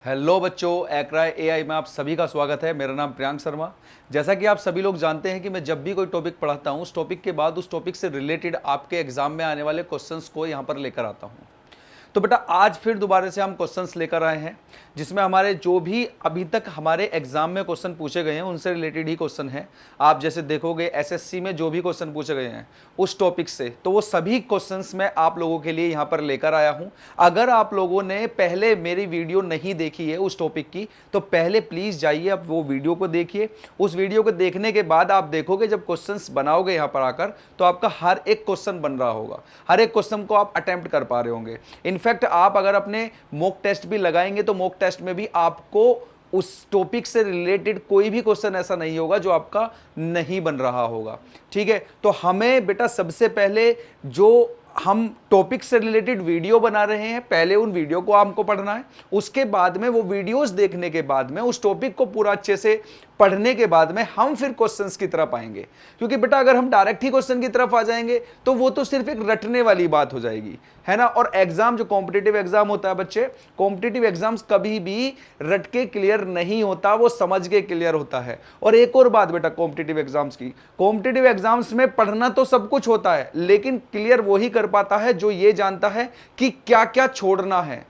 Hello बच्चों, एक्राई AI में आप सभी का स्वागत है। मेरा नाम प्रियांक शर्मा। जैसा कि आप सभी लोग जानते हैं कि मैं जब भी कोई टॉपिक पढ़ाता हूं, उस टॉपिक के बाद उस टॉपिक से रिलेटेड आपके एग्जाम में आने वाले क्वेश्चंस को यहां पर लेकर आता हूं। तो बेटा आज फिर दोबारा से हम क्वेश्चंस लेकर आए हैं, जिसमें हमारे जो भी अभी तक हमारे एग्जाम में क्वेश्चन पूछे गए हैं उनसे रिलेटेड ही क्वेश्चन है। आप जैसे देखोगे एसएससी में जो भी क्वेश्चन पूछे गए हैं उस टॉपिक से, तो वो सभी क्वेश्चंस मैं आप लोगों के लिए यहाँ पर लेकर आया हूँ। अगर आप लोगों ने पहले मेरी वीडियो नहीं देखी है उस टॉपिक की, तो पहले प्लीज़ जाइए आप वो वीडियो को देखिए। उस वीडियो को देखने के बाद आप देखोगे जब क्वेश्चंस बनाओगे यहाँ पर आकर, तो आपका हर एक क्वेश्चन बन रहा होगा, हर एक क्वेश्चन को आप अटेम्प्ट कर पा रहे होंगे। इनफैक्ट आप अगर अपने मॉक टेस्ट भी लगाएंगे तो मॉक टेस्ट में भी आपको उस टॉपिक से रिलेटेड कोई भी क्वेश्चन ऐसा नहीं होगा जो आपका नहीं बन रहा होगा। ठीक है, तो हमें बेटा सबसे पहले जो हम टॉपिक से रिलेटेड वीडियो बना रहे हैं, पहले उन वीडियो को हमको पढ़ना है। उसके बाद में वो वीडियोस देखने के बाद में उस टॉपिक को पूरा अच्छे से पढ़ने के बाद में हम फिर क्वेश्चंस की तरफ आएंगे। क्योंकि बेटा अगर हम डायरेक्ट ही क्वेश्चन की तरफ आ जाएंगे तो वो तो सिर्फ एक रटने वाली बात हो जाएगी, है ना। और एग्जाम जो कॉम्पिटिटिव एग्जाम होता है बच्चे, कॉम्पिटिटिव एग्जाम्स कभी भी रट के क्लियर नहीं होता, वो समझ के क्लियर होता है। और एक और बात बेटा कॉम्पिटिटिव एग्जाम्स की, कॉम्पिटिटिव एग्जाम्स में पढ़ना तो सब कुछ होता है, लेकिन क्लियर वही कर पाता है जो ये जानता है कि क्या क्या छोड़ना है।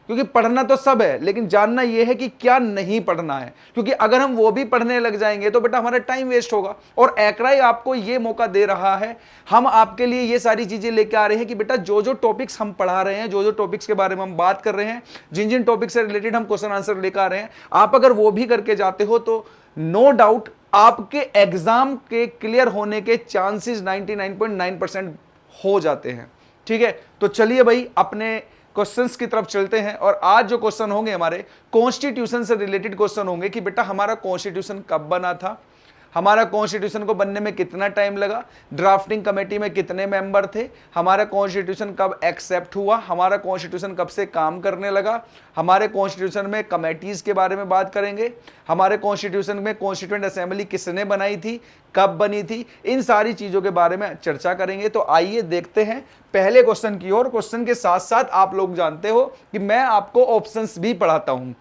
क्योंकि पढ़ना तो सब है, लेकिन जानना यह है कि क्या नहीं पढ़ना है। क्योंकि अगर हम वो भी पढ़ने लग जाएंगे तो बेटा हमारा टाइम वेस्ट होगा। और एक्राई आपको ये मौका दे रहा है, हम आपके लिए ये सारी चीजें लेके आ रहे हैं कि बेटा जो जो टॉपिक्स हम पढ़ा रहे हैं, जो जो टॉपिक्स के बारे में हम बात कर रहे हैं, जिन जिन टॉपिक से रिलेटेड हम क्वेश्चन आंसर लेकर आ रहे हैं, आप अगर वो भी करके जाते हो तो नो डाउट आपके एग्जाम के क्लियर होने के चांसेस 99.9% हो जाते हैं। ठीक है, तो चलिए भाई अपने क्वेश्चंस की तरफ चलते हैं। और आज जो क्वेश्चन होंगे हमारे कॉन्स्टिट्यूशन से रिलेटेड क्वेश्चन होंगे कि बेटा हमारा कॉन्स्टिट्यूशन कब बना था, हमारा कॉन्स्टिट्यूशन को बनने में कितना टाइम लगा, ड्राफ्टिंग कमेटी में कितने मेंबर थे, हमारा कॉन्स्टिट्यूशन कब एक्सेप्ट हुआ, हमारा कॉन्स्टिट्यूशन कब से काम करने लगा, हमारे कॉन्स्टिट्यूशन में कमेटीज के बारे में बात करेंगे, हमारे कॉन्स्टिट्यूशन में कॉन्स्टिट्यूएंट असेंबली किसने बनाई थी, कब बनी थी, इन सारी चीजों के बारे में चर्चा करेंगे। तो आइए देखते हैं पहले क्वेश्चन की ओर। क्वेश्चन के साथ साथ आप लोग जानते हो कि मैं आपको ऑप्शंस भी पढ़ाता हूं।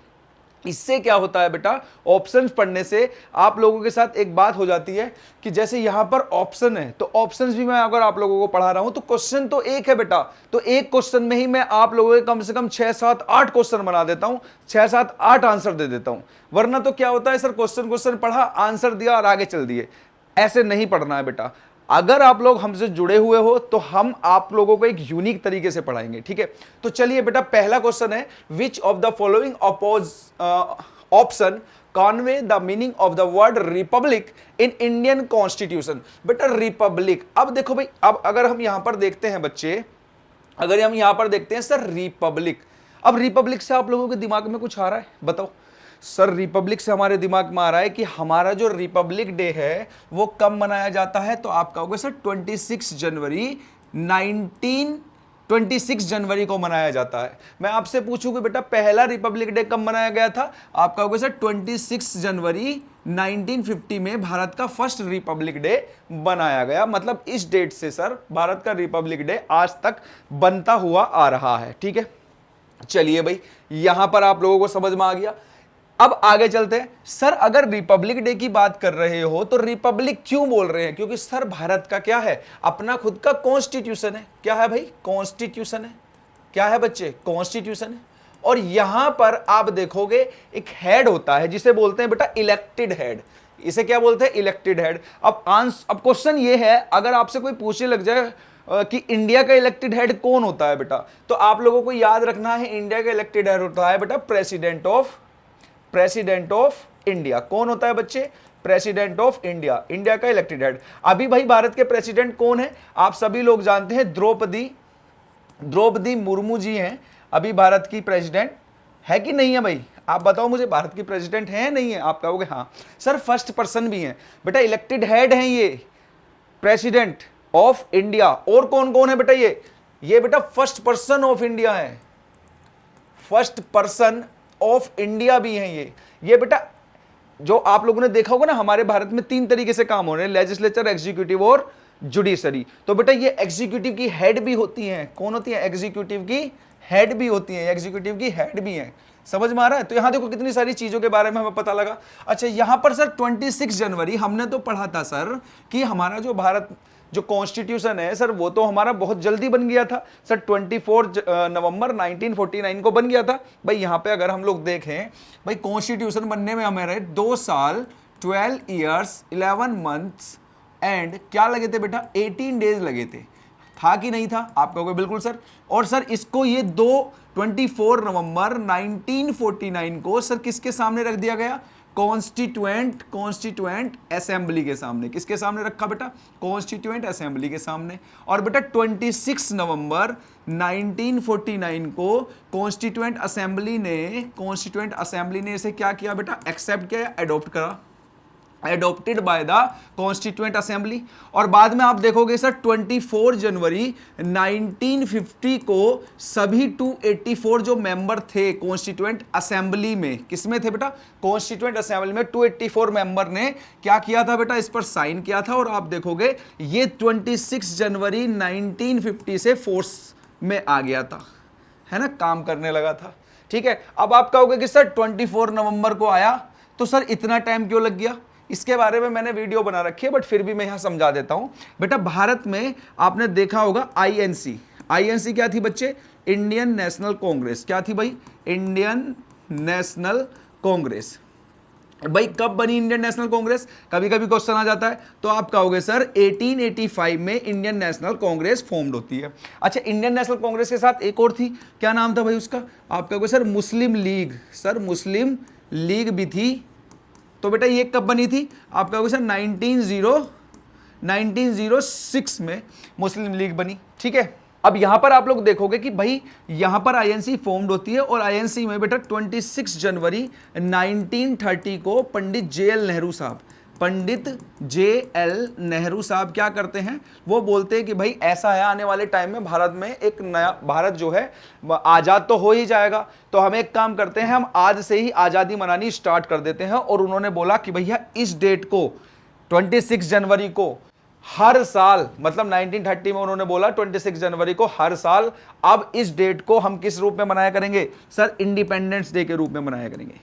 इससे क्या होता है बेटा, ऑप्शंस पढ़ने से आप लोगों के साथ एक बात हो जाती है कि जैसे यहां पर ऑप्शन है तो ऑप्शंस भी मैं अगर आप लोगों को पढ़ा रहा हूं तो क्वेश्चन तो एक है बेटा, तो एक क्वेश्चन में ही मैं आप लोगों के कम से कम 6 7 8 क्वेश्चन बना देता हूं, 6 7 8 आंसर दे देता हूं। वरना तो क्या होता है सर, क्वेश्चन पढ़ा, आंसर दिया और आगे चल दिए। ऐसे नहीं पढ़ना है बेटा। अगर आप लोग हमसे जुड़े हुए हो तो हम आप लोगों को एक यूनिक तरीके से पढ़ाएंगे। ठीक है, तो चलिए बेटा पहला क्वेश्चन है, which of the following option Conway the meaning of the word Republic in Indian constitution. बेटा रिपब्लिक, अब देखो भाई, अब अगर हम यहां पर देखते हैं बच्चे, अगर हम यहां पर देखते हैं सर रिपब्लिक, अब रिपब्लिक से आप लोगों के दिमाग में कुछ आ रहा है, बताओ। सर रिपब्लिक से हमारे दिमाग में आ रहा है कि हमारा जो रिपब्लिक डे है वो कब मनाया जाता है, तो आप कहोगे सर 26 जनवरी को मनाया जाता है। मैं आपसे पूछूंगा बेटा पहला रिपब्लिक डे कब मनाया गया था, आप कहोगे सर 26 जनवरी 1950 में भारत का फर्स्ट रिपब्लिक डे बनाया गया। मतलब इस डेट से सर भारत का रिपब्लिक डे आज तक बनता हुआ आ रहा है। ठीक है, चलिए भाई यहां पर आप लोगों को समझ में आ गया। अब आगे चलते हैं। सर अगर रिपब्लिक डे की बात कर रहे हो तो रिपब्लिक क्यों बोल रहे हैं, क्योंकि सर भारत का क्या है, अपना खुद का कॉन्स्टिट्यूशन है। क्या है भाई, कॉन्स्टिट्यूशन है। क्या है बच्चे, कॉन्स्टिट्यूशन है। और यहां पर आप देखोगे एक हेड होता है जिसे बोलते हैं बेटा इलेक्टेड हेड। इसे क्या बोलते हैं, इलेक्टेड हेड। अब क्वेश्चन ये है, अगर आपसे कोई पूछने लग जाए कि इंडिया का इलेक्टेड हेड कौन होता है बेटा, तो आप लोगों को याद रखना है इंडिया का इलेक्टेड हेड होता है बेटा प्रेसिडेंट ऑफ इंडिया। कौन होता है बच्चे, प्रेसिडेंट ऑफ इंडिया, इंडिया का इलेक्टेड हेड। अभी भाई भारत के प्रेसिडेंट कौन है, आप सभी लोग जानते हैं, द्रौपदी मुर्मू जी हैं अभी भारत की प्रेसिडेंट, है कि नहीं है भाई, आप बताओ मुझे, भारत की प्रेसिडेंट है नहीं है, आप कहोगे हाँ सर फर्स्ट पर्सन भी हैं बेटा, इलेक्टेड हेड हैं ये प्रेसिडेंट ऑफ इंडिया। और कौन कौन है बेटा, ये बेटा फर्स्ट पर्सन ऑफ इंडिया है, फर्स्ट पर्सन ऑफ इंडिया भी हैं ये बेटा। जो आप लोगों ने देखा होगा ना, हमारे भारत में 3 तरीके से काम हो रहे हैं, लेजिस्लेचर, एग्जीक्यूटिव और जुडिशरी। तो बेटा ये एग्जीक्यूटिव की हेड भी होती हैं। कौन होती है, एग्जीक्यूटिव की हेड भी होती हैं, एग्जीक्यूटिव की हेड भी हैं। समझ में आ रहा है? तो यहां देखो कितनी सारी चीजों के बारे में हमें पता लगा। अच्छा यहां पर सर 26 जनवरी हमने तो पढ़ा था सर कि हमारा जो भारत जो कॉन्स्टिट्यूशन है सर वो तो हमारा बहुत जल्दी बन गया था सर, 24 नवंबर 1949 को बन गया था। भाई यहां पे अगर हम लोग देखें भाई कॉन्स्टिट्यूशन बनने में हमारे 2 साल 12 ईयर्स 11 मंथ्स एंड क्या लगे थे बेटा 18 डेज लगे थे। था कि नहीं था? आप कहोगे बिल्कुल सर। और सर इसको ये 24 नवंबर 1949 को सर किसके सामने रख दिया गया? कॉन्स्टिट्यूएंट असेंबली के सामने। किसके सामने रखा बेटा? कॉन्स्टिट्यूएंट असेंबली के सामने। और बेटा 26 नवंबर 1949 को कॉन्स्टिट्यूएंट असेंबली ने इसे क्या किया बेटा? एक्सेप्ट किया, एडॉप्ट करा, adopted by the constituent assembly. और बाद में आप देखोगे सर 24 जनवरी 1950 को सभी 284 जो मेंबर थे कॉन्स्टिट्यूएंट असेंबली में, किसमें थे बेटा? कॉन्स्टिट्यूएंट असेंबली में 284 मेंबर ने क्या किया था बेटा? इस पर साइन किया था। और आप देखोगे ये 26 जनवरी 1950 से फोर्स में आ गया था, है ना, काम करने लगा था। ठीक है, अब आप कहोगे कि सर 24 नवंबर को आया तो सर इतना टाइम क्यों लग गया? इसके बारे में मैंने वीडियो बना रखी है बट फिर भी मैं यहां समझा देता हूं। बेटा भारत में आपने देखा होगा आईएनसी क्या थी बच्चे? Indian national Congress. क्या थी भाई? Indian national Congress. भाई कब बनी इंडियन नेशनल कांग्रेस? कभी कभी क्वेश्चन आ जाता है तो आप कहोगे सर 1885 में इंडियन नेशनल कांग्रेस फॉर्म्ड होती है। अच्छा इंडियन नेशनल कांग्रेस के साथ एक और थी, क्या नाम था भाई उसका? आप कहोगे सर मुस्लिम लीग। सर मुस्लिम लीग भी थी। तो बेटा ये कब बनी थी? आप कहोगे सर 1906 में मुस्लिम लीग बनी। ठीक है, अब यहां पर आप लोग देखोगे कि भाई यहां पर आईएनसी फॉर्म्ड होती है और आईएनसी में बेटा 26 जनवरी 1930 को पंडित जे.एल. नेहरू साहब क्या करते हैं? वो बोलते हैं कि भाई ऐसा है आने वाले टाइम में भारत में एक नया भारत जो है आजाद तो हो ही जाएगा, तो हम एक काम करते हैं, हम आज से ही आजादी मनानी स्टार्ट कर देते हैं। और उन्होंने बोला कि भैया इस डेट को 26 जनवरी को हर साल, मतलब 1930 में उन्होंने बोला 26 जनवरी को हर साल, अब इस डेट को हम किस रूप में मनाया करेंगे? सर इंडिपेंडेंस डे के रूप में मनाया करेंगे,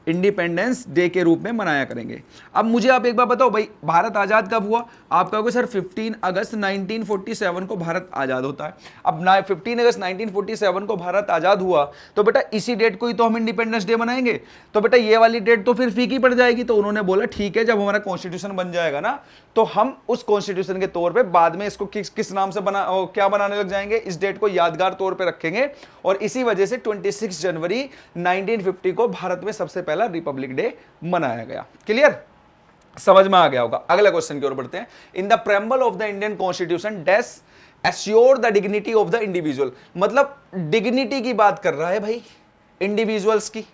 इंडिपेंडेंस डे के रूप में मनाया करेंगे। अब मुझे आप एक बार बताओ भाई भारत आजाद कब हुआ? आप कहोगे सर 15 अगस्त 1947 को भारत आजाद होता है। अब 15 अगस्त 1947 को भारत आजाद हुआ तो बेटा इसी डेट को ही तो हम इंडिपेंडेंस डे मनाएंगे। तो बेटा ये वाली डेट तो फिर फीकी पड़ जाएगी। तो उन्होंने बोला ठीक है, जब हमारा कॉन्स्टिट्यूशन बन जाएगा ना तो हम उस कॉन्स्टिट्यूशन के तौर पे बाद में इसको किस नाम से क्या बनाने लग जाएंगे? इस डेट को यादगार तौर पे रखेंगे। और इसी वजह से 26 जनवरी 1950 को भारत में सबसे पहला रिपब्लिक डे मनाया गया। क्लियर? समझ में आ गया होगा। अगला क्वेश्चन की ओर बढ़ते हैं। In the preamble of the Indian constitution dash assure the dignity of the individual. मतलब डिग्निटी की बात कर रहा है भाई, इंडिविजुअल्स की।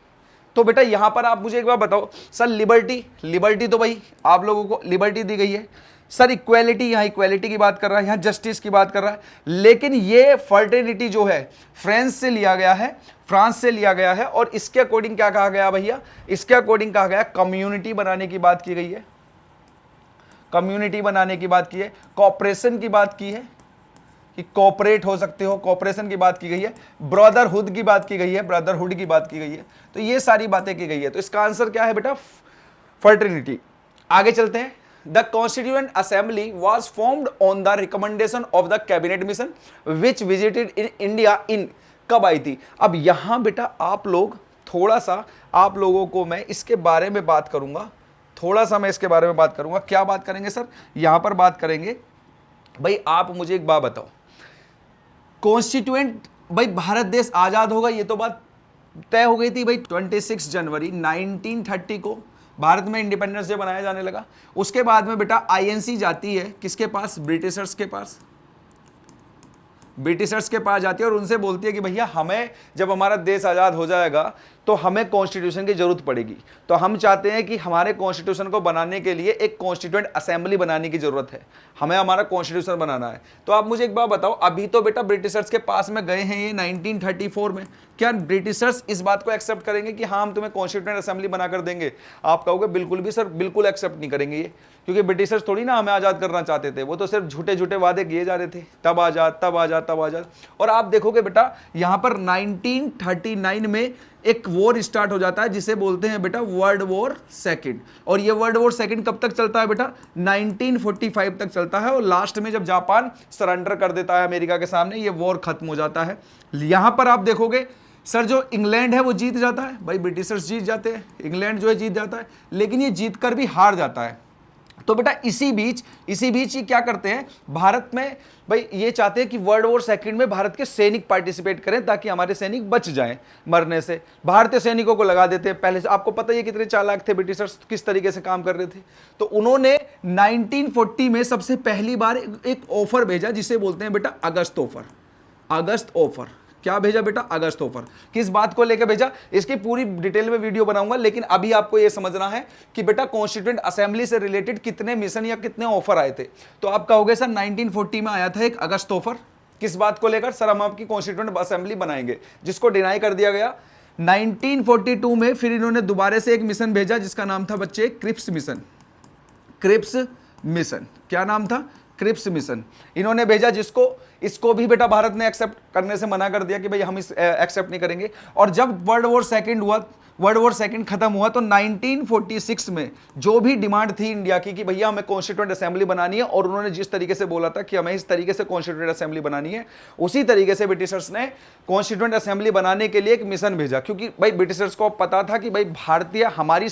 तो बेटा यहां पर आप मुझे एक बार बताओ सर, लिबर्टी तो भाई आप लोगों को लिबर्टी दी गई है। सर इक्वेलिटी, यहां इक्वेलिटी की बात कर रहा है, यहां जस्टिस की बात कर रहा है। लेकिन ये फर्टिलिटी जो है फ्रांस से लिया गया है और इसके अकॉर्डिंग क्या कहा गया भैया? इसके अकॉर्डिंग कहा गया कम्युनिटी बनाने की बात की गई है, कम्युनिटी बनाने की बात की है, कॉपरेशन की बात की है कि कॉपरेट हो सकते हो, कॉपरेशन की बात की गई है, ब्रदरहुड की बात की गई है, ब्रदरहुड की बात की गई है। तो ये सारी बातें की गई है। तो इसका आंसर क्या है बेटा? फर्टिलिटी। आगे चलते हैं। The constituent assembly was formed on the recommendation of the cabinet mission which visited in India in. कब आई थी? अब यहां बेटा आप लोग थोड़ा सा, आप लोगों को मैं इसके बारे में बात करूंगा, थोड़ा सा मैं इसके बारे में बात करूंगा। क्या बात करेंगे सर? यहां पर बात करेंगे भाई आप मुझे एक बात बताओ, कॉन्स्टिट्यूएंट भाई भारत देश आजाद होगा ये तो बात तय हो गई थी भाई। 26 जनवरी 1930 को भारत में इंडिपेंडेंस डे मनाया जाने लगा। उसके बाद में बेटा आईएनसी जाती है किसके पास? ब्रिटिशर्स के पास। ब्रिटिशर्स के पास जाती है और उनसे बोलती है कि भैया हमें जब हमारा देश आजाद हो जाएगा तो तो हमें कॉन्स्टिट्यूशन की जरूरत पड़ेगी। तो हम चाहते हैं कि हमारे कॉन्स्टिट्यूशन को बनाने के लिए एक कॉन्स्टिट्यूएंट असेंबली बनाने की जरूरत है, हमें हमारा कॉन्स्टिट्यूशन बनाना है। तो आप मुझे एक बात बताओ, अभी तो बेटा ब्रिटिशर्स के पास में गए हैं ये 1934 में, क्या ब्रिटिशर्स इस बात को एक्सेप्ट करेंगे कि हाँ हम तुम्हें कॉन्स्टिट्यूएंट असेंबली बनाकर देंगे? आप कहोगे बिल्कुल भी सर, बिल्कुल एक्सेप्ट नहीं करेंगे ये, क्योंकि ब्रिटिशर्स थोड़ी ना हमें आज़ाद करना चाहते थे, वो तो सिर्फ झूठे झूठे वादे किए जा रहे थे, तब आज़ाद तब आज़ाद तब आज़ाद। और आप देखोगे बेटा यहाँ पर 1939 में एक वॉर स्टार्ट हो जाता है जिसे बोलते हैं बेटा वर्ल्ड वॉर सेकंड। और ये वर्ल्ड वॉर सेकंड कब तक चलता है बेटा? 1945 तक चलता है, और लास्ट में जब जापान सरेंडर कर देता है अमेरिका के सामने, ये वॉर खत्म हो जाता है। यहां पर आप देखोगे सर जो इंग्लैंड है वो जीत जाता है, भाई ब्रिटिशर्स जीत जाते हैं, इंग्लैंड जो है जीत जाता है, लेकिन ये जीत कर भी हार जाता है। तो बेटा इसी बीच ये क्या करते हैं भारत में, भाई ये चाहते हैं कि वर्ल्ड वॉर सेकंड में भारत के सैनिक पार्टिसिपेट करें ताकि हमारे सैनिक बच जाएं मरने से। भारतीय सैनिकों को लगा देते हैं पहले से, आपको पता ही है कितने चालाक थे ब्रिटिशर्स, किस तरीके से काम कर रहे थे। तो उन्होंने 1940 में सबसे पहली बार एक ऑफर भेजा जिसे बोलते हैं बेटा अगस्त ऑफर। अगस्त ऑफर क्या भेजा बेटा? अगस्त ऑफर। किस बात को लेकर भेजा, इसकी पूरी डिटेल में वीडियो बनाऊंगा, लेकिन अभी आपको यह समझना है कि बेटा कॉन्स्टिट्यूएंट असेंबली से रिलेटेड कितने मिशन या कितने ऑफर आए थे। तो आप कहोगे सर 1940 में आया था एक अगस्त ऑफर, किस बात को लेकर? सर हम आपकी कॉन्स्टिट्यूएंट असेंबली बनाएंगे, जिसको डिनाई कर दिया गया। 1942 में फिर इन्होंने दोबारा से एक मिशन भेजा जिसका नाम था बच्चे क्रिप्स मिशन। क्रिप्स मिशन, क्या नाम था? क्रिप्स मिशन इन्होंने भेजा, इसको भी बेटा भारत ने एक्सेप्ट करने से मना कर दिया कि भाई हम इस एक्सेप्ट नहीं करेंगे। और जब वर्ल्ड वॉर सेकंड खत्म हुआ तो 1946 में जो भी डिमांड थी इंडिया की कि भैया हमें कॉन्स्टिट्यूएंट असेंबली बनानी है, और उन्होंने जिस तरीके से बोला था कि हमें इस तरीके से कॉन्स्टिट्यूएंट असेंबली बनानी है, उसी तरीके से ब्रिटिशर्स ने कॉन्स्टिट्यूएंट असेंबली बनाने के लिए एक मिशन भेजा। क्योंकि भाई ब्रिटिशर्स को पता था कि भाई भारतीय हमारी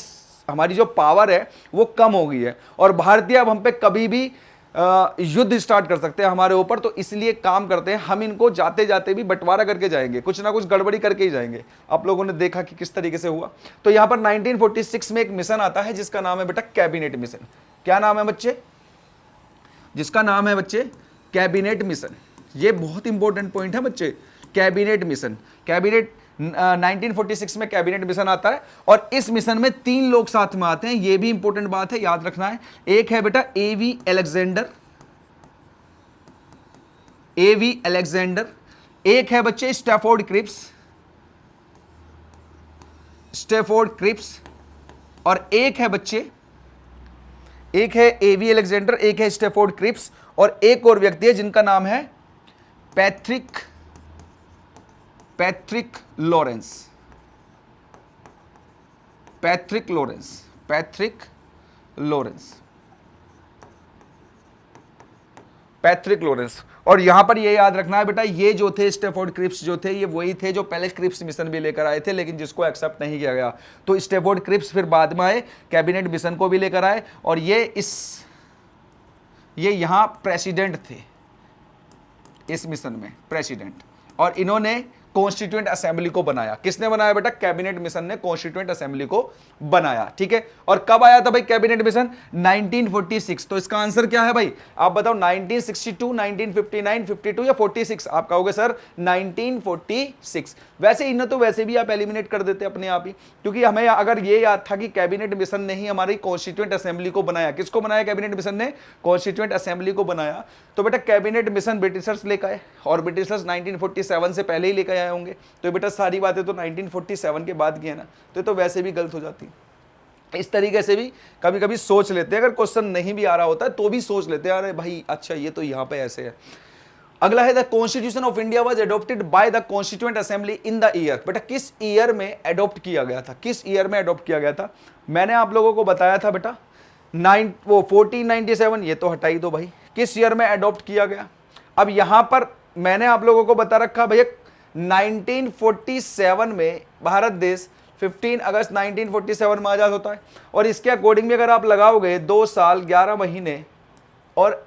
जो पावर है वो कम हो गई है, और भारतीय अब हम पे कभी भी युद्ध स्टार्ट कर सकते हैं हमारे ऊपर। तो इसलिए काम करते हैं, हम इनको जाते जाते भी बंटवारा करके जाएंगे, कुछ ना कुछ गड़बड़ी करके ही जाएंगे। आप लोगों ने देखा कि किस तरीके से हुआ। तो यहां पर 1946 में एक मिशन आता है जिसका नाम है बेटा कैबिनेट मिशन। क्या नाम है बच्चे? जिसका नाम है बच्चे कैबिनेट मिशन। ये बहुत इंपॉर्टेंट पॉइंट है बच्चे, कैबिनेट मिशन। 1946 में कैबिनेट मिशन आता है, और इस मिशन में 3 लोग साथ में आते हैं, यह भी इंपॉर्टेंट बात है, याद रखना है। एक है बेटा एवी अलेक्जेंडर, एक है बच्चे स्टैफोर्ड क्रिप्स, और एक है एवी अलेक्जेंडर, एक है स्टैफोर्ड क्रिप्स, और एक और व्यक्ति है जिनका नाम है पैट्रिक लॉरेंस। और यहां पर ये याद रखना है बेटा, ये जो थे स्टैफोर्ड क्रिप्स जो थे, ये वही थे जो पहले क्रिप्स मिशन भी लेकर आए थे, लेकिन जिसको एक्सेप्ट नहीं किया गया। तो स्टैफोर्ड क्रिप्स फिर बाद में आए, कैबिनेट मिशन को भी लेकर आए, और ये यहां प्रेसिडेंट थे इस मिशन में, प्रेसिडेंट। और इन्होंने कॉन्स्टिट्यूएंट असेंबली को बनाया। किसने बनाया बेटा? कैबिनेट मिशन ने कॉन्स्टिट्यूएंट असेंबली को बनाया। ठीक है, और कब आया था भाई कैबिनेट मिशन? 1946। तो इसका आंसर क्या है भाई? आप बताओ 1962, 1959, 52 या 46? आप कहोगे सर 1946। वैसे इन्हें तो वैसे भी आप एलिमिनेट कर देते अपने आप ही, क्योंकि हमें अगर ये याद था कि कैबिनेट मिशन ने ही हमारी कॉन्स्टिट्यूएंट असेंबली को बनाया। किसको बनाया? कैबिनेट मिशन ने कॉन्स्टिट्यूएंट असेंबली को बनाया। तो बेटा कैबिनेट मिशन ब्रिटिशर्स लेकर आए, और ब्रिटिशर्स 1947 से पहले ही लेकर आए होंगे। तो बेटा सारी बातें तो 1947 के बाद की है ना, तो वैसे भी गलत हो जाती। इस तरीके से भी कभी कभी सोच लेते हैं, अगर क्वेश्चन नहीं भी आ रहा होता है तो भी सोच लेते हैं, अरे भाई अच्छा ये तो यहाँ पे ऐसे है। अगला है the constitution of India was adopted by the constituent assembly in the year. बेटा किस ईयर में एडॉप्ट किया गया था? किस ईयर में एडॉप्ट किया गया था? मैंने आप लोगों को बताया था बेटा 1497, ये तो हटा ही दो भाई। किस ईयर में एडॉप्ट किया गया? अब यहां पर मैंने आप लोगों को बता रखा भैया 1947 में भारत देश 15 अगस्त 1947 में आजाद होता है, और इसके अकॉर्डिंग भी अगर आप लगाओगे 2 साल 11 महीने और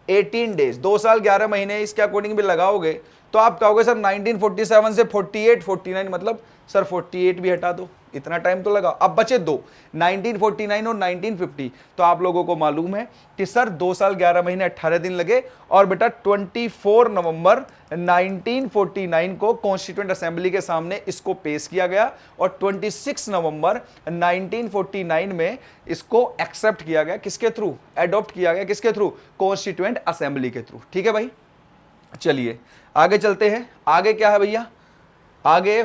18 डेज, 2 साल 11 महीने इसके अकॉर्डिंग भी लगाओगे तो आप कहोगे सर 1947 से 48 49 मतलब सर 48 भी हटा दो, इतना टाइम तो लगा। अब बचे दो, 1949 और 1950। तो आप लोगों को मालूम है कि सर 2 साल 11 महीने 18 दिन लगे और बेटा 24 नवंबर 1949 को कॉन्स्टिट्यूएंट असेंबली के सामने इसको पेश किया गया और 26 नवंबर 1949 में इसको एक्सेप्ट किया गया। किसके थ्रू? एडॉप्ट किया गया। किसके थ्रू? कॉन्स्टिट्यूएंट असेंबली के थ्रू। ठीक है भाई, चलिए आगे चलते हैं। आगे क्या है भैया? आगे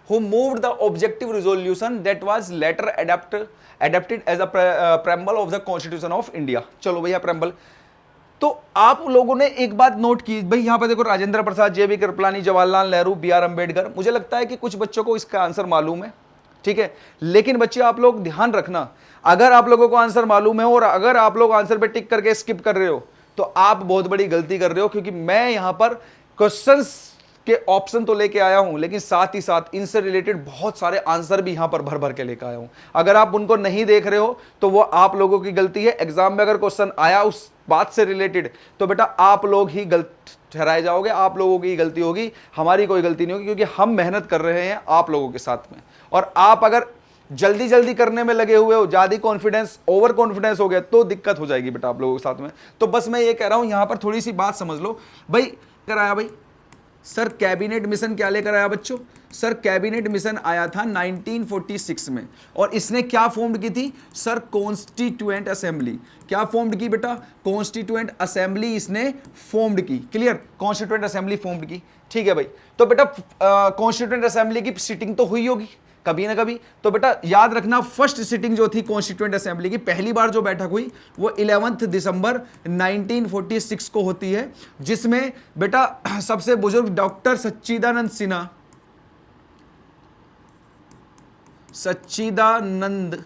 who moved the objective resolution that was later adapted as a preamble of the Constitution of India। चलो भैया preamble। तो आप लोगों ने एक बात नोट की भाई, यहां पर देखो Rajendra Prasad, J B Kripalani, Jawaharlal Nehru, B R Ambedkar. मुझे लगता है कि कुछ बच्चों को इसका आंसर मालूम है, ठीक है, लेकिन बच्चे आप लोग ध्यान रखना, अगर आप लोगों को आंसर मालूम है और अगर आप लोग आंसर पे टिक करके स्किप कर रहे हो तो आप बहुत बड़ी गलती कर रहे हो, क्योंकि मैं यहां पर क्वेश्चंस के ऑप्शन तो लेके आया हूं लेकिन साथ ही साथ इनसे रिलेटेड बहुत सारे आंसर भी यहां पर भर भर के लेकर आया हूं। अगर आप उनको नहीं देख रहे हो तो वो आप लोगों की गलती है। एग्जाम में अगर क्वेश्चन आया उस बात से रिलेटेड तो बेटा आप लोग ही गलत ठहराए जाओगे, आप लोगों की गलती होगी, हमारी कोई गलती नहीं होगी, क्योंकि हम मेहनत कर रहे हैं आप लोगों के साथ में। और आप अगर जल्दी जल्दी करने में लगे हुए हो, ज्यादा कॉन्फिडेंस, ओवर कॉन्फिडेंस हो गया तो दिक्कत हो जाएगी बेटा आप लोगों के साथ में। तो बस मैं ये कह रहा हूं, यहां पर थोड़ी सी बात समझ लो भाई। कराया भाई सर कैबिनेट मिशन क्या लेकर आया बच्चों? सर कैबिनेट मिशन आया था 1946 में और इसने क्या फॉर्म की थी? Sir constituent assembly. क्या फॉर्म की बेटा? कॉन्स्टिट्यूएंट असेंबली इसने फॉर्म की। क्लियर? कॉन्स्टिट्यूएंट असेंबली फॉर्म की। ठीक है भाई, तो बेटा कॉन्स्टिट्यूएंट असेंबली की सिटिंग तो हुई होगी कभी ना कभी। तो बेटा याद रखना, फर्स्ट सिटिंग जो थी कॉन्स्टिट्यूएंट असेंबली की, पहली बार जो बैठक हुई वो 11 दिसंबर 1946 को होती है, जिसमें बेटा सबसे बुजुर्ग डॉक्टर सच्चिदानंद सिन्हा, सच्चिदानंद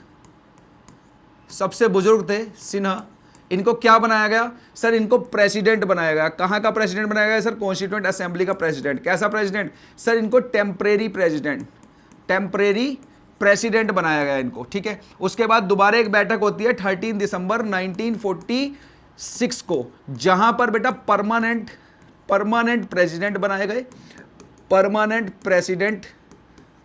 सबसे बुजुर्ग थे सिन्हा, इनको क्या बनाया गया? सर इनको प्रेसिडेंट बनाया गया। कहां का प्रेसिडेंट बनाया गया? सर कॉन्स्टिट्यूएंट असेंबली का प्रेसिडेंट। कैसा प्रेसिडेंट? सर इनको टेम्परेरी प्रेसिडेंट, टेम्परेरी प्रेसिडेंट बनाया गया इनको। ठीक है, उसके बाद दोबारा एक बैठक होती है 13 दिसंबर 1946 को, जहां पर बेटा परमानेंट प्रेसिडेंट बनाए गए। परमानेंट प्रेसिडेंट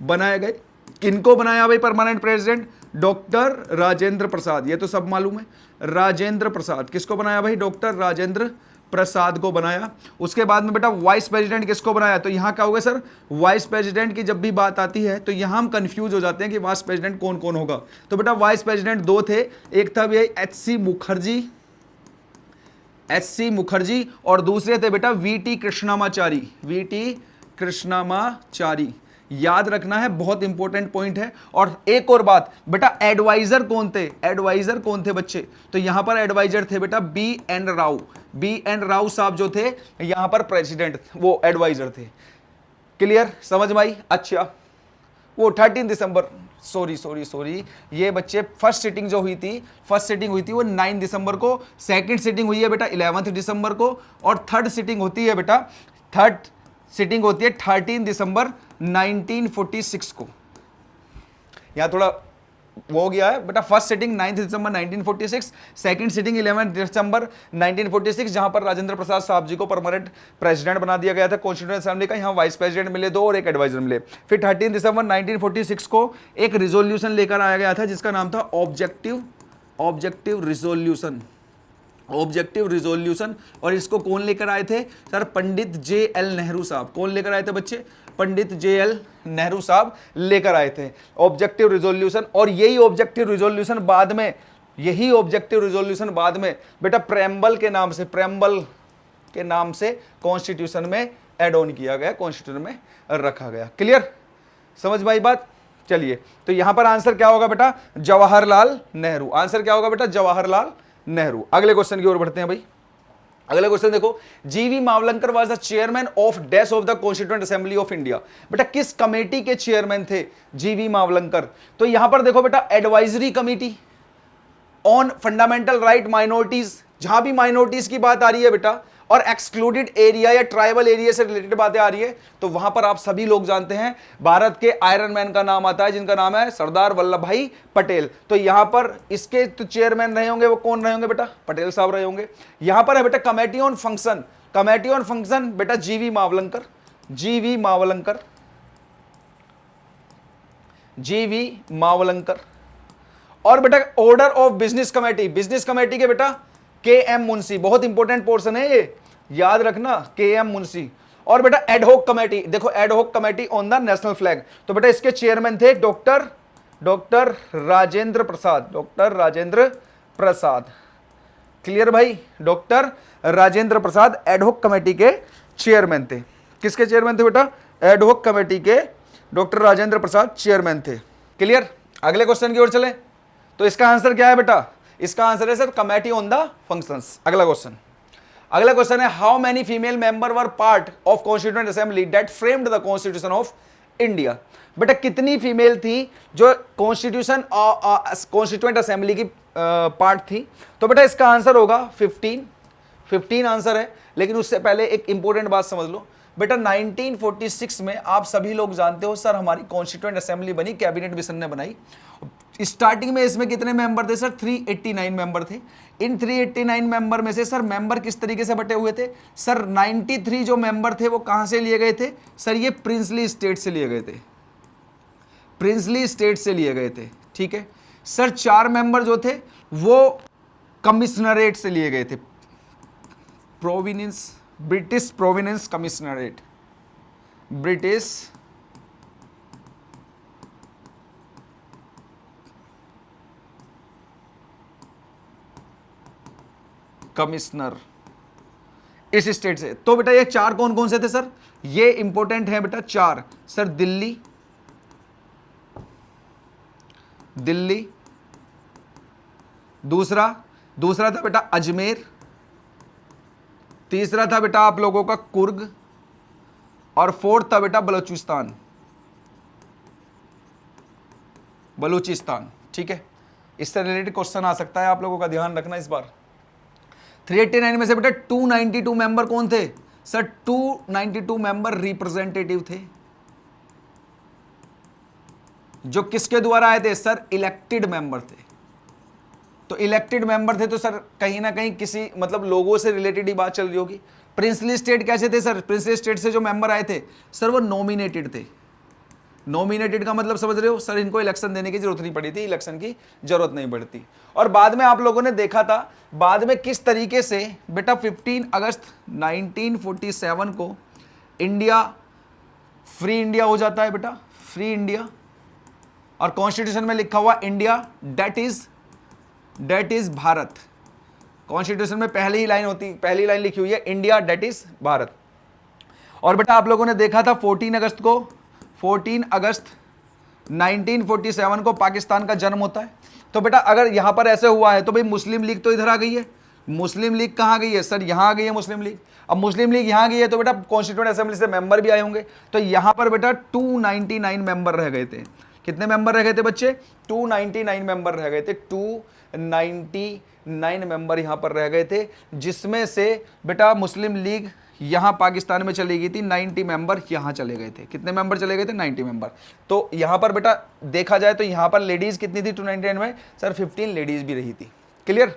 बनाए गए। किनको बनाया भाई परमानेंट प्रेसिडेंट? डॉक्टर राजेंद्र प्रसाद। ये तो सब मालूम है, राजेंद्र प्रसाद। किसको बनाया भाई? डॉक्टर राजेंद्र प्रसाद को बनाया। उसके बाद में बेटा वाइस प्रेसिडेंट किसको बनाया? तो यहां क्या होगा सर? वाइस प्रेसिडेंट की जब भी बात आती है तो यहां हम कंफ्यूज हो जाते हैं कि वाइस प्रेसिडेंट कौन कौन होगा। तो बेटा वाइस प्रेसिडेंट दो थे, एक था भैया एच.सी. मुखर्जी और दूसरे थे बेटा वी.टी. कृष्णामाचारी। याद रखना है, बहुत इंपॉर्टेंट पॉइंट है। और एक और बात बेटा, एडवाइजर कौन थे? एडवाइजर कौन थे बच्चे? तो यहां पर एडवाइजर थे बेटा बी.एन. राव साहब जो थे यहां पर प्रेसिडेंट, वो एडवाइजर थे। क्लियर? समझ में आई? अच्छा, वो 13 दिसंबर, सॉरी, ये बच्चे फर्स्ट सिटिंग जो हुई थी, वो 9 दिसंबर को, सेकंड सिटिंग हुई है बेटा 11 दिसंबर को और थर्ड सिटिंग होती है 13 दिसंबर 1946 को। यहां थोड़ा वो हो गया है बेटा। फर्स्ट सिटिंग 9 दिसंबर 1946, सेकंड सिटिंग 11 दिसंबर 1946, जहां पर राजेंद्र प्रसाद साहब जी को परमानेंट प्रेसिडेंट बना दिया गया था कॉन्स्टिट्यूएंट असेंबली का। यहां वाइस प्रेसिडेंट मिले दो और एक एडवाइजर मिले। फिर 13 दिसंबर 1946 को एक रिजोल्यूशन लेकर आया गया था जिसका नाम था ऑब्जेक्टिव रिजोल्यूशन। और इसको कौन लेकर आए थे? सर पंडित जे.एल. नेहरू साहब। कौन लेकर आए थे बच्चे? पंडित जे.एल. नेहरू साहब लेकर आए थे ऑब्जेक्टिव रिजोल्यूशन। और यही ऑब्जेक्टिव रिजोल्यूशन बाद में बेटा प्रेम्बल के नाम से कॉन्स्टिट्यूशन में एड ऑन किया गया, कॉन्स्टिट्यूशन में रखा गया। क्लियर? समझ में आई बात? चलिए, तो यहां पर आंसर क्या होगा बेटा? जवाहरलाल नेहरू। आंसर क्या होगा बेटा? जवाहरलाल नेहरू। अगले क्वेश्चन की ओर बढ़ते हैं भाई। अगला क्वेश्चन देखो, जीवी Mavalankar was the chairman of dash of the constituent assembly of India. बेटा किस कमेटी के चेयरमैन थे जीवी मावलंकर? तो यहां पर देखो बेटा, advisory committee on fundamental right minorities, जहां भी माइनॉरिटीज की बात आ रही है बेटा और एक्सक्लूडेड एरिया या ट्राइबल एरिया से रिलेटेड बातें आ रही है, तो वहां पर आप सभी लोग जानते हैं भारत के आयरन मैन का नाम आता है, जिनका नाम है सरदार वल्लभ भाई पटेल। तो यहां पर इसके तो चेयरमैन रहे होंगे, वो कौन रहे होंगे बेटा? पटेल साहब रहे होंगे। यहां पर है बेटा committee on function committee on function बेटा जीवी मावलंकर, जीवी मावलंकर, जीवी मावलंकर। और बेटा order of business committee, business committee के बेटा के एम मुंशी, बहुत इंपॉर्टेंट पोर्शन है ये, याद रखना, के एम मुंशी। और बेटा एडहोक कमेटी, देखो ad hoc committee on the national flag, तो बेटा इसके चेयरमैन थे doctor Rajendra Prasad, doctor Rajendra Prasad. Clear भाई, doctor Rajendra Prasad ad hoc committee के चेयरमैन थे। किसके चेयरमैन थे बेटा? एडहोक कमेटी के डॉक्टर राजेंद्र प्रसाद चेयरमैन थे। क्लियर, अगले क्वेश्चन की ओर चले। तो इसका आंसर क्या है बेटा? इसका आंसर है sir committee on the functions. अगला क्वेश्चन है how many female member were part of constituent assembly that framed the constitution of India. बेटा कितनी फीमेल थी जो कॉन्स्टिट्यूएंट असेंबली की पार्ट थी? तो बेटा इसका आंसर होगा 15 आंसर है। लेकिन उससे पहले एक इंपॉर्टेंट बात समझ लो बेटा, 1946 में आप सभी लोग जानते हो सर हमारी कॉन्स्टिट्यूएंट असेंबली बनी, कैबिनेट मिशन ने बनाई। स्टार्टिंग में इसमें कितने मेंबर थे सर? 389 मेंबर थे। इन 389 मेंबर में से सर मेंबर किस तरीके से बटे हुए थे सर? 93 जो मेंबर थे वो कहां से लिए गए थे सर? ये प्रिंसली स्टेट से लिए गए थे, प्रिंसली स्टेट से लिए गए थे। ठीक है सर, 4 मेंबर जो थे वो कमिश्नरेट से लिए गए थे, provenance, British provenance commissionerate, British commissioner इस स्टेट से। तो बेटा ये 4 कौन कौन से थे सर? ये इंपॉर्टेंट है बेटा 4 सर, दिल्ली, दिल्ली, दूसरा था बेटा अजमेर, तीसरा था बेटा आप लोगों का कुर्ग, और 4th था बेटा बलूचिस्तान, बलूचिस्तान। ठीक है, इससे रिलेटेड क्वेश्चन आ सकता है, आप लोगों का ध्यान रखना इस बार। 389 में से बेटा 292 मेंबर कौन थे सर? 292 मेंबर रिप्रेजेंटेटिव थे, जो किसके द्वारा आए थे सर? इलेक्टेड मेंबर थे। तो इलेक्टेड मेंबर थे तो सर कहीं ना कहीं किसी मतलब लोगों से रिलेटेड ही बात चल रही होगी। प्रिंसली स्टेट कैसे थे सर? प्रिंसली स्टेट से जो मेंबर आए थे सर वो नॉमिनेटेड थे। नॉमिनेटेड का मतलब समझ रहे हो सर? इनको इलेक्शन देने की जरूरत नहीं पड़ी थी, इलेक्शन की जरूरत नहीं पड़ती। और बाद में आप लोगों ने देखा था बाद में किस तरीके से बेटा 15 अगस्त 1947 को इंडिया फ्री इंडिया हो जाता है बेटा, फ्री इंडिया। और कॉन्स्टिट्यूशन में लिखा हुआ India that is Bharat. Constitution में पहली लाइन लिखी हुई है इंडिया दैट इज भारत। और बेटा आप लोगों ने देखा था 14 अगस्त 1947 को पाकिस्तान का जन्म होता है। तो बेटा अगर यहां पर ऐसे हुआ है तो भाई मुस्लिम लीग तो इधर आ गई है। मुस्लिम लीग कहां गई है सर? यहां आ गई है मुस्लिम लीग। अब मुस्लिम लीग यहां गई है तो बेटा कॉन्स्टिट्यूएंट असेंबली से मेंबर भी आए होंगे। तो यहां पर बेटा 299 मेंबर रह गए थे। कितने मेंबर रह गए थे बच्चे? 299 मेंबर रह गए थे। 299 मेंबर यहां पर रह गए थे, जिसमें से बेटा मुस्लिम लीग यहां पाकिस्तान में चली गई थी, 90 मेंबर यहां चले गए थे। कितने मेंबर चले गए थे? 90 मेंबर। तो यहां पर बेटा देखा जाए तो यहां पर लेडीज कितनी थी 299 में सर? 15 लेडीज भी रही थी। क्लियर,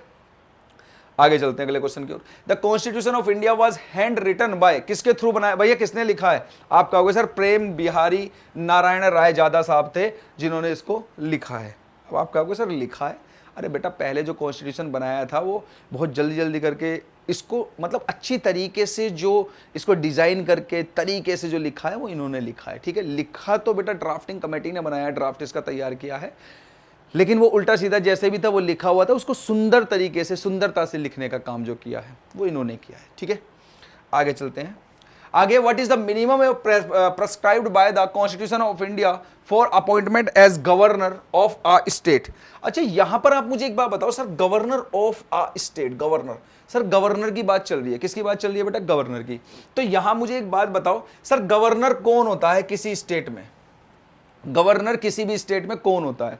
आगे चलते हैं अगले क्वेश्चन की ओर। The constitution of India was handwritten by, किसके थ्रू बनाया भैया? किसने लिखा है? आप कहोगे सर प्रेम बिहारी नारायण राय जादा साहब थे जिन्होंने इसको लिखा है। अब आप कहोगे सर लिखा है, अरे बेटा पहले जो कॉन्स्टिट्यूशन बनाया था वो बहुत जल्दी करके इसको मतलब अच्छी तरीके से जो इसको डिजाइन करके तरीके से जो लिखा है वो इन्होंने लिखा है। ठीक है, लिखा तो बेटा ड्राफ्टिंग कमेटी ने बनाया है, ड्राफ्ट इसका तैयार किया है, लेकिन वो उल्टा सीधा जैसे भी था वो लिखा हुआ था, उसको सुंदर तरीके से सुंदरता से लिखने का काम जो किया है वो इन्होंने किया है। ठीक है, आगे चलते हैं। आगे what is the minimum prescribed by the constitution of India for appointment as governor of a state. अच्छा यहां पर आप मुझे एक बात बताओ sir, governor of a state, governor, sir governor की बात चल रही है, किसकी बात चल रही है बेटा? गवर्नर की। तो यहां मुझे एक बात बताओ सर, गवर्नर कौन होता है किसी स्टेट में? गवर्नर किसी भी स्टेट में कौन होता है?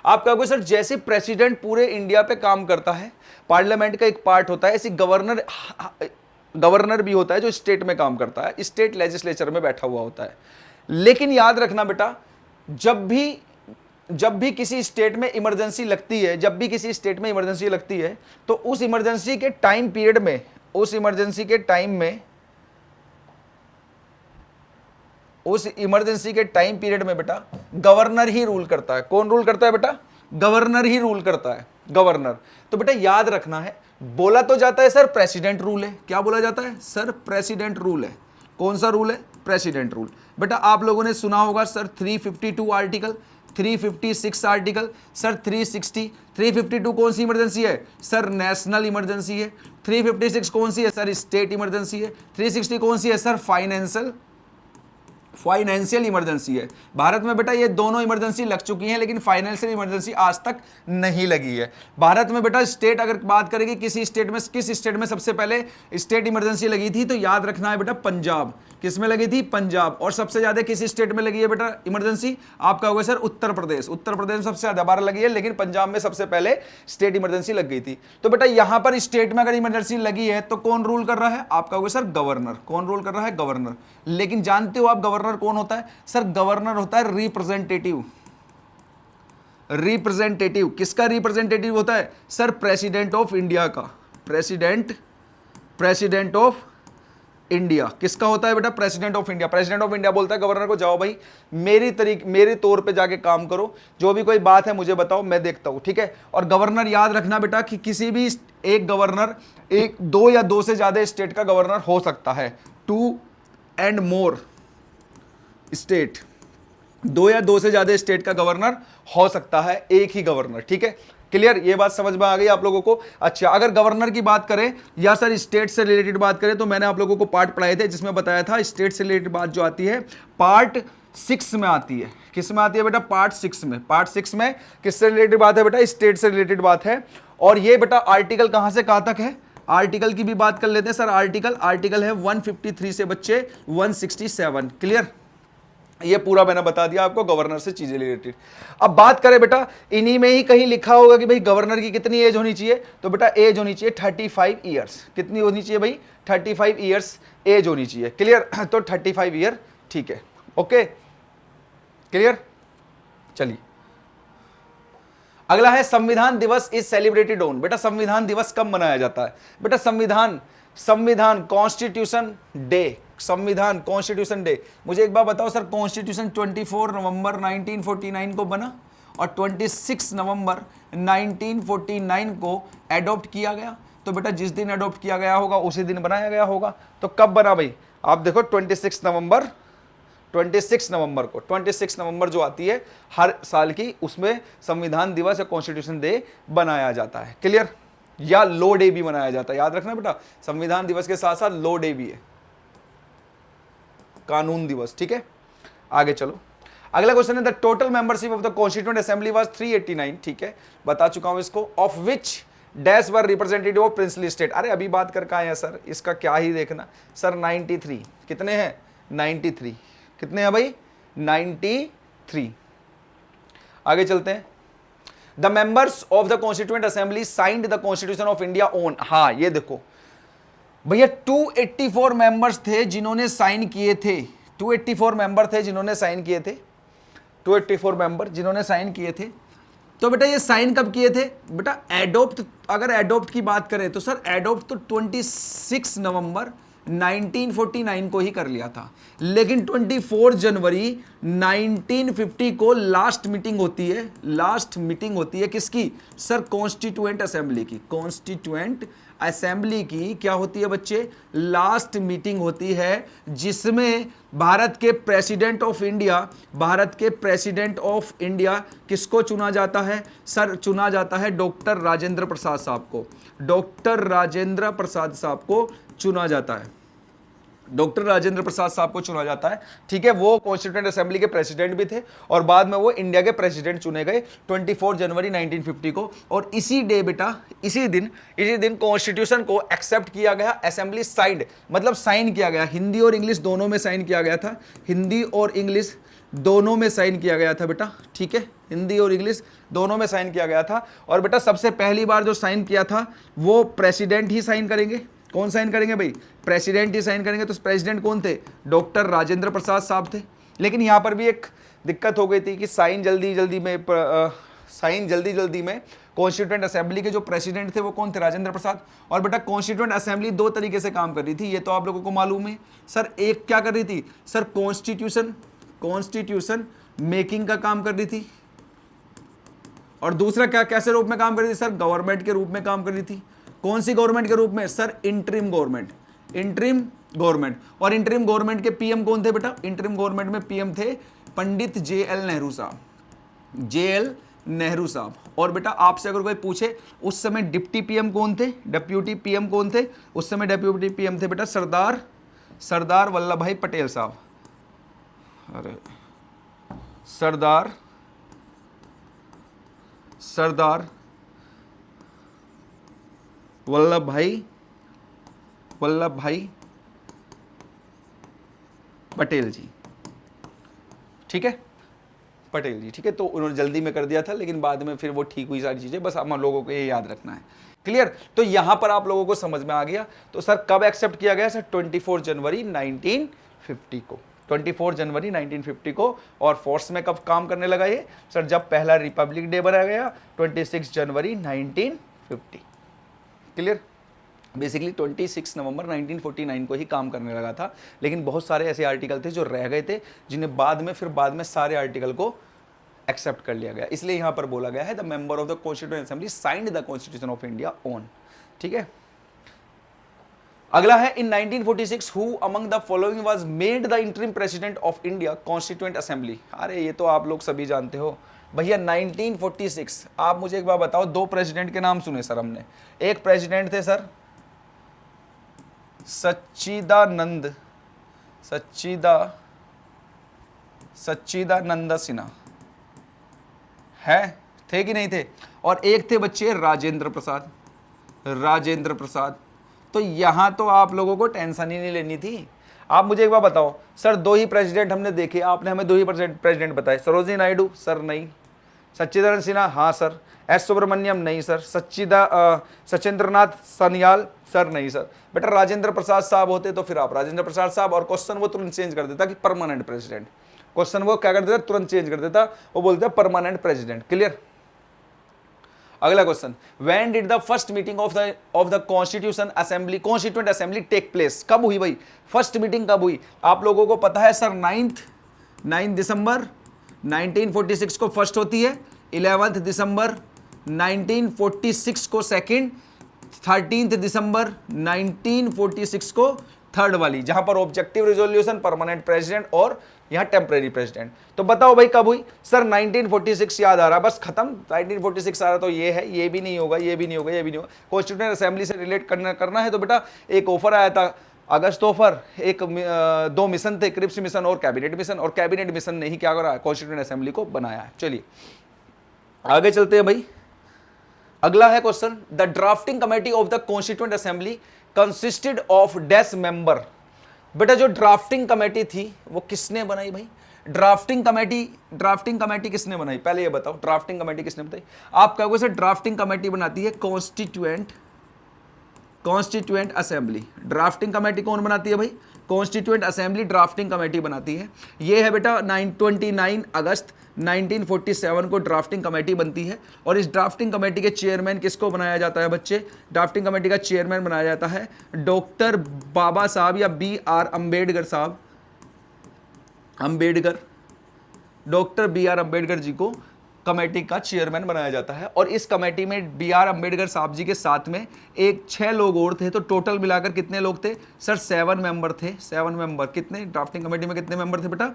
आप कहोगे सर जैसे प्रेसिडेंट पूरे इंडिया पे काम करता है, पार्लियामेंट का एक पार्ट होता है, ऐसी गवर्नर भी होता है जो स्टेट में काम करता है, स्टेट लेजिस्लेचर में बैठा हुआ होता है। लेकिन याद रखना बेटा, जब भी किसी स्टेट में इमरजेंसी लगती है, तो उस इमरजेंसी के टाइम पीरियड में उस इमरजेंसी के टाइम में, उस इमरजेंसी के टाइम पीरियड में बेटा गवर्नर ही रूल करता है। कौन रूल करता है बेटा? गवर्नर ही रूल करता है, गवर्नर। तो बेटा याद रखना है, बोला तो जाता है सर प्रेसिडेंट रूल है। क्या बोला जाता है सर? प्रेसिडेंट रूल है। कौन सा रूल है? President rule. बेटा आप लोगों ने सुना होगा सर 352 आर्टिकल, 356 आर्टिकल, सर 360, 352 कौन सी इमरजेंसी है सर? नेशनल इमरजेंसी है। 356 कौन सी है सर? स्टेट इमरजेंसी है। 360 कौन सी है सर? फाइनेंशियल इमरजेंसी है। भारत में बेटा ये दोनों इमरजेंसी लग चुकी हैं, लेकिन फाइनेंशियल इमरजेंसी आज तक नहीं लगी है। भारत में बेटा स्टेट अगर बात करेंगे, किस स्टेट में सबसे पहले स्टेट इमरजेंसी लगी थी, तो याद रखना है बेटा पंजाब। किस में लगी थी? पंजाब। और सबसे ज्यादा किस स्टेट में लगी है बेटा इमरजेंसी? आपका होगा सर उत्तर प्रदेश। उत्तर प्रदेश में सबसे ज्यादा बार लगी है, लेकिन पंजाब में सबसे पहले स्टेट इमरजेंसी लग गई थी। तो बेटा यहां पर स्टेट में अगर इमरजेंसी लगी है तो कौन रूल कर रहा है? आपका होगा सर गवर्नर। कौन रूल कर रहा है? गवर्नर। लेकिन जानते हो आप गवर्नर कौन होता है? सर गवर्नर होता है रिप्रेजेंटेटिव। रिप्रेजेंटेटिव किसका रिप्रेजेंटेटिव होता है? सर प्रेसिडेंट ऑफ इंडिया का। प्रेसिडेंट ऑफ इंडिया किसका होता है बेटा? President of India. President of India बोलता है गवर्नर को, जाओ भाई मेरे तौर पे जाके काम करो, जो भी कोई बात है मुझे बताओ, मैं देखता हूं, ठीक है। और गवर्नर याद रखना बेटा कि किसी भी एक गवर्नर, एक, दो या दो से ज्यादा स्टेट का गवर्नर हो सकता है। 2 and more स्टेट, 2 या 2 से ज्यादा स्टेट का गवर्नर हो सकता है, एक ही गवर्नर, ठीक है। क्लियर? ये बात समझ में आ गई आप लोगों को? अच्छा, अगर गवर्नर की बात करें या सर स्टेट से रिलेटेड बात करें, तो मैंने आप लोगों को पार्ट पढ़ाए थे जिसमें बताया था स्टेट से रिलेटेड बात जो आती है पार्ट 6 में आती है। किस में आती है बेटा? पार्ट 6 में। पार्ट 6 में किससे रिलेटेड बात है बेटा? स्टेट से रिलेटेड बात है। और ये बेटा आर्टिकल कहां से कहां तक है? आर्टिकल की भी बात कर लेते हैं सर। आर्टिकल है 153 से बच्चे 167। क्लियर? ये पूरा मैंने बता दिया आपको गवर्नर से चीजें रिलेटेड। अब बात करें बेटा, इन्हीं में ही कहीं लिखा होगा कि भाई गवर्नर की कितनी एज होनी चाहिए, तो बेटा एज होनी चाहिए 35 ईयर्स। कितनी होनी चाहिए भाई? 35 ईयर्स एज होनी चाहिए। क्लियर? तो 35 ईयर, ठीक है, ओके, क्लियर। चलिए अगला है संविधान दिवस इज सेलिब्रेटेड ऑन। बेटा संविधान दिवस कब मनाया जाता है? बेटा संविधान कॉन्स्टिट्यूशन डे। संविधान कॉन्स्टिट्यूशन डे। मुझे एक बात बताओ सर, कॉन्स्टिट्यूशन 24 नवंबर 1949 को बना और 26 नवंबर 1949 को एडॉप्ट किया गया। तो बेटा जिस दिन एडॉप्ट किया गया होगा उसी दिन बनाया गया होगा। तो कब बना भाई? आप देखो 26 नवंबर को, 26 नवंबर जो आती है हर साल की, उसमें संविधान दिवस या कॉन्स्टिट्यूशन डे बनाया जाता है। क्लियर? या लो डे भी मनाया जाता है। याद रखना बेटा, संविधान दिवस के साथ साथ लो डे भी है, कानून दिवस, ठीक है। आगे चलो, अगला क्वेश्चन है the total membership of the constituent assembly was 389। ठीक है, बता चुका हूं इसको। Of which dash were representative of princely state. अरे अभी बात करके आए हैं सर, इसका क्या ही देखना सर। 93 कितने हैं? 93 कितने हैं भाई? 93। आगे चलते हैं। The members of the constituent assembly signed the constitution of India on. हाँ ये देखो भैया 284 मेंबर्स थे जिन्होंने साइन किए थे। 284 मेंबर थे जिन्होंने साइन किए थे। 284 मेंबर जिन्होंने साइन किए थे। तो बेटा ये साइन कब किए थे? बेटा एडॉप्ट, अगर एडॉप्ट की बात करें तो सर एडॉप्ट तो 26 नवंबर 1949 को ही कर लिया था, लेकिन 24 जनवरी 1950 को लास्ट मीटिंग होती है। लास्ट मीटिंग होती है किसकी? सर कॉन्स्टिट्यूएंट असेंबली की। कॉन्स्टिट्यूएंट असेंबली की क्या होती है बच्चे? लास्ट मीटिंग होती है, जिसमें भारत के प्रेसिडेंट ऑफ इंडिया किसको चुना जाता है? सर चुना जाता है डॉक्टर राजेंद्र प्रसाद साहब को। डॉक्टर राजेंद्र प्रसाद साहब को चुना जाता है। डॉक्टर राजेंद्र प्रसाद साहब को चुना जाता है। ठीक है, वो कॉन्स्टिट्यूएंट असेंबली के प्रेसिडेंट भी थे और बाद में वो इंडिया के प्रेसिडेंट चुने गए 24 जनवरी 1950 को। और इसी डे बेटा, इसी दिन कॉन्स्टिट्यूशन को एक्सेप्ट किया गया। असेंबली साइंड मतलब साइन किया गया। हिंदी और इंग्लिश दोनों में साइन किया गया था। हिंदी और इंग्लिश दोनों में साइन किया गया था बेटा। ठीक है, हिंदी और इंग्लिश दोनों में साइन किया गया था। और बेटा सबसे पहली बार जो साइन किया था वो प्रेसिडेंट ही साइन करेंगे। कौन साइन करेंगे भाई? प्रेसिडेंट ही साइन करेंगे। तो प्रेसिडेंट कौन थे? डॉक्टर राजेंद्र प्रसाद साहब थे। लेकिन यहां पर भी एक दिक्कत हो गई थी कि साइन जल्दी में साइन जल्दी जल्दी में। कॉन्स्टिट्यूएंट असेंबली के जो प्रेसिडेंट थे वो कौन थे? राजेंद्र प्रसाद। और बेटा कॉन्स्टिट्यूएंट असेंबली दो तरीके से काम कर रही थी, ये तो आप लोगों को मालूम है सर। एक क्या कर रही थी सर? कॉन्स्टिट्यूशन मेकिंग का काम कर रही थी, और दूसरा क्या कैसे रूप में काम कर रही थी सर? गवर्नमेंट के रूप में काम कर रही थी। कौन सी गवर्नमेंट के रूप में sir? Interim government. Interim government. और इंटरिम गवर्नमेंट के पीएम कौन थे बेटा? इंटरिम गवर्नमेंट में पीएम थे पंडित जे.एल. नेहरू साहब। जे.एल. नेहरू साहब। और बेटा आपसे अगर कोई पूछे उस समय डिप्टी पीएम कौन थे? डिप्यूटी पीएम कौन थे उस समय? डिप्यूटी पीएम थे बेटा सरदार वल्लभ भाई पटेल साहब। अरे सरदार वल्लभ भाई पटेल जी, ठीक है, पटेल जी, ठीक है। तो उन्होंने जल्दी में कर दिया था, लेकिन बाद में फिर वो ठीक हुई सारी चीजें, बस हम लोगों को ये याद रखना है। क्लियर? तो यहां पर आप लोगों को समझ में आ गया। तो सर कब एक्सेप्ट किया गया सर? 24 जनवरी 1950 को। 24 जनवरी 1950 को। और फोर्स में कब काम करने लगा ये सर? जब पहला रिपब्लिक डे बनाया गया 26 जनवरी 1950। क्लियर? बेसिकली 26 नवंबर 1949 को ही काम करने लगा था, लेकिन बहुत सारे ऐसे आर्टिकल थे जो रह गए थे, जिन्हें बाद में सारे आर्टिकल को एक्सेप्ट कर लिया गया। इसलिए यहां पर बोला गया है the member of the constituent assembly signed the constitution of India on. ठीक है, अगला है इन 1946 who among the following was made the interim president of India constituent assembly. अरे ये तो आप लोग सभी जानते हो भैया, 1946। आप मुझे एक बार बताओ, दो प्रेसिडेंट के नाम सुने सर हमने। एक प्रेसिडेंट थे सर सच्चिदानंद सिन्हा, है थे कि नहीं थे? और एक थे बच्चे राजेंद्र प्रसाद। तो यहां तो आप लोगों को टेंशन ही नहीं लेनी थी। आप मुझे एक बार बताओ सर, दो ही प्रेसिडेंट हमने देखे, आपने हमें दो ही प्रेसिडेंट बताए। सरोजिनी नायडू सर नहीं, सच्चिदानंद सिन्हा हाँ सर, एस सुब्रमण्यम नहीं सर, सचिंद्रनाथ सन्याल सर नहीं सर। बेटा राजेंद्र प्रसाद साहब होते तो फिर आप राजेंद्र प्रसाद साहब, और क्वेश्चन वो तुरंत चेंज कर देता कि परमानेंट प्रेसिडेंट। क्वेश्चन वो क्या कर देता? तुरंत चेंज कर देता, वो बोलते परमानेंट प्रेसिडेंट। क्लियर? अगला question, when did the first meeting of the constitution assembly constituent assembly take place? कब हुई भाई? फर्स्ट मीटिंग कब हुई? आप लोगों को पता है सर, 9 दिसंबर 1946 को फर्स्ट होती है, 11 दिसंबर 1946 को सेकंड, 13 दिसंबर 1946 को थर्ड वाली, जहां पर ऑब्जेक्टिव रिजोल्यूशन, परमानेंट प्रेसिडेंट और यहां टेम्परेरी प्रेसिडेंट। तो बताओ भाई कब हुई सर? 1946 याद आ रहा, बस खत्म। 1946 आ रहा तो ये है, ये भी नहीं होगा, ये भी नहीं होगा, ये भी नहीं होगा। कॉन्स्टिट्यूएंट असेंबली से रिलेट करना है तो बेटा एक ऑफर आया था अगस्त ऑफर, एक दो मिशन थे, क्रिप्स मिशन और कैबिनेट मिशन, और कैबिनेट मिशन ने ही क्या करा? कॉन्स्टिट्यूएंट असेंबली को बनाया है। चलिए आगे चलते हैं भाई। अगला है question, the drafting committee of the constituent assembly consisted of dash member. बेटा जो ड्राफ्टिंग कमेटी थी वो किसने बनाई भाई? ड्राफ्टिंग कमेटी किसने बनाई? पहले ये बताओ, ड्राफ्टिंग कमेटी किसने बनाई? आप कहोगे सर ड्राफ्टिंग कमेटी बनाती है कॉन्स्टिट्यूएंट असेंबली। ड्राफ्टिंग कमेटी कौन बनाती है भाई? कॉन्स्टिट्यूएंट असेंबली ड्राफ्टिंग कमेटी बनाती है। ये है बेटा 29 अगस्त 1947 को ड्राफ्टिंग कमेटी बनती है। और इस ड्राफ्टिंग कमेटी के चेयरमैन किसको बनाया जाता है बच्चे? ड्राफ्टिंग कमेटी का चेयरमैन बनाया जाता है डॉक्टर बाबा साहब या B.R. अम्बेडकर साहब। Doctor B.R. अम्बेडकर जी को कमेटी का चेयरमैन बनाया जाता है। और इस कमेटी में B.R. अम्बेडकर साहब जी के साथ में एक 6 लोग और थे। तो टोटल मिलाकर कितने लोग थे सर? 7 मेंबर थे। 7 मेंबर। कितने ड्राफ्टिंग कमेटी में कितने मेंबर थे बेटा?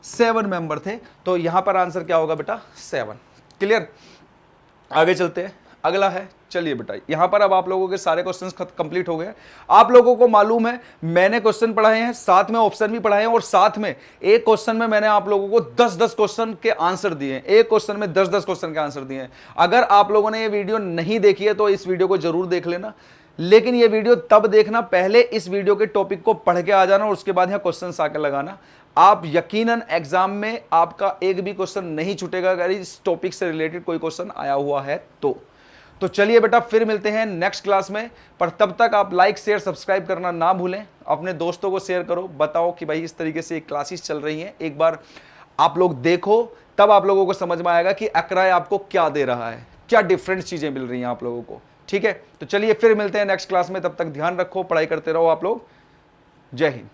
7 मेंबर थे। तो यहां पर आंसर क्या होगा बेटा? 7। क्लियर? आगे चलते हैं, अगला है। चलिए बेटा यहां पर अब आप लोगों के सारे क्वेश्चंस कंप्लीट हो गए। आप लोगों को मालूम है मैंने क्वेश्चन पढ़ाए हैं, साथ में ऑप्शन भी पढ़ाए हैं, और साथ में एक क्वेश्चन में मैंने आप लोगों को 10-10 क्वेश्चन के आंसर दिए हैं। एक क्वेश्चन में 10-10 क्वेश्चन के आंसर दिए हैं। अगर आप लोगों ने ये वीडियो नहीं देखी है तो इस वीडियो को जरूर देख लेना, लेकिन ये वीडियो तब देखना, पहले इस वीडियो के टॉपिक को पढ़ के आ जाना और उसके बाद यहाँ क्वेश्चन आकर लगाना। आप यकीनन एग्जाम में आपका एक भी क्वेश्चन नहीं छूटेगा अगर इस टॉपिक से रिलेटेड कोई क्वेश्चन आया हुआ है तो चलिए बेटा फिर मिलते हैं नेक्स्ट क्लास में। पर तब तक आप लाइक शेयर सब्सक्राइब करना ना भूलें, अपने दोस्तों को शेयर करो, बताओ कि भाई इस तरीके से क्लासेस चल रही हैं, एक बार आप लोग देखो, तब आप लोगों को समझ में आएगा कि एक्राई आपको क्या दे रहा है, क्या डिफरेंट चीजें मिल रही हैं आप लोगों को। ठीक है, तो चलिए फिर मिलते हैं नेक्स्ट क्लास में, तब तक ध्यान रखो, पढ़ाई करते रहो आप लोग। जय हिंद।